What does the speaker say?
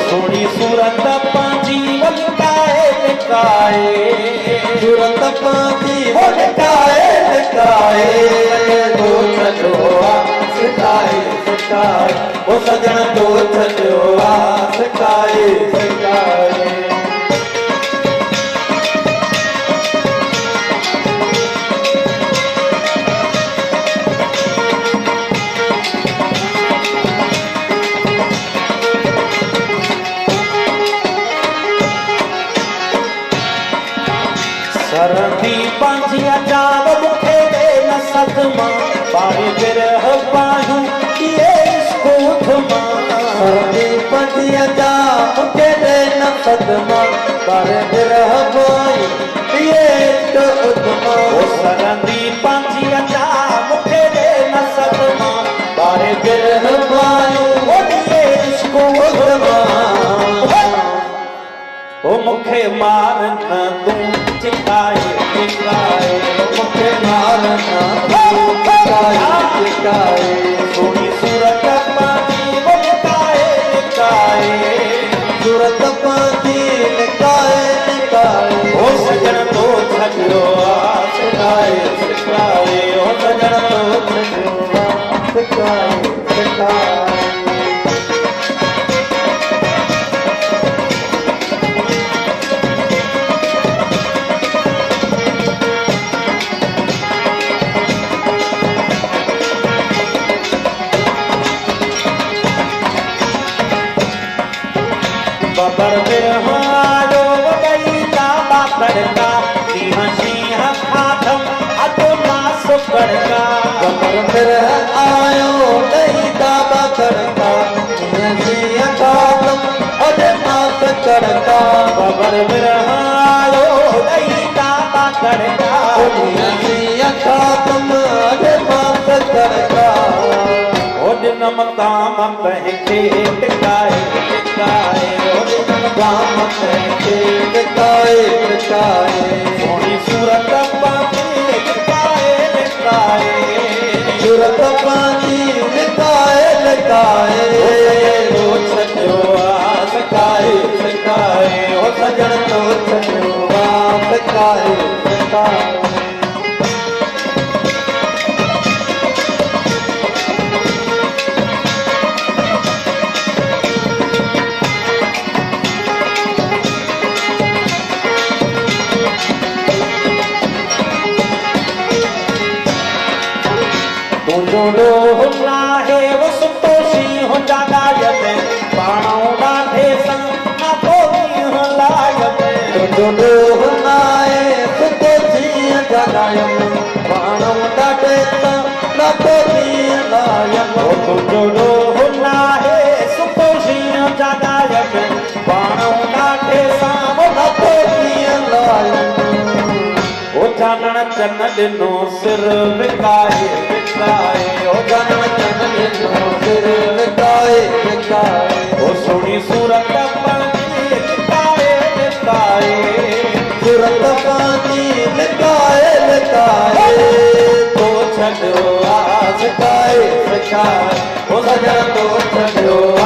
Sony सूरत पांची वलकाए लिकाए सूरत पांची वलकाए लिकाए तो छजोआ सिकाए सिकाए ओ सजन तो छजोआ सिकाए सिकाए सरदी पांजिया जाव मुखे दे न सदमा बारी बिरह पाहूं ये इसको थमा सरदी पांजिया जाव मुखे दे न सदमा बारी बिरह पाहूं ये इसको थमा ओ सरदी पांजिया जाव मुखे दे न सदमा बारी बिरह पाहूं ये इसको थमा ओ मुखे मार न तू चिकाए चिकाए मुखे मारना चिकाए चिकाए सोनी सूरत पांची वलकाए लिकाए सूरत पांची लिकाए लिकाए ओ सजन तो छजो सिकाए सिकाए ओ सजन तो छजो सिकाए सिकाए बबर बिरहायो वगई ताबा करका सिंह सिंह खाधम अतो मास करका बबर बिरह आयो वगई ताबा करका सिंह सिंह खाधम अतो मास करका बबर बिरहायो वगई ताबा करका सिंह सिंह खाधम अतो मास करका ओजन मकाम बहके टिकाए टिकाए काम लिकाए लिकाए सोनी सूरत पांची लिकाए लिकाए सूरत पांची लिकाए लिकाए तो छजो सिकाए सिकाए ओ सजन तो छजो सिकाए सिकाए तुझो हुना है वो सुतोषी हो जागायत पाणो डाढे संग ना कोई हो लायत तुझो हुना है सुतोषी हो जागायत पाणो डाढे संग ना कोई लायत तुझो हुना है सुतोषी हो जागायत पाणो डाढे संग ना कोई लायत ओ जानन चन दिनो सिर विकाए विकाए ओ जानन चन दिनो सिर विकाए विकाए ओ सोनी सूरत पांची लिकाए लिकाए सूरत पांची लिकाए लिकाए तो छजो सिकाए सिकाए ओ सजन तो छजो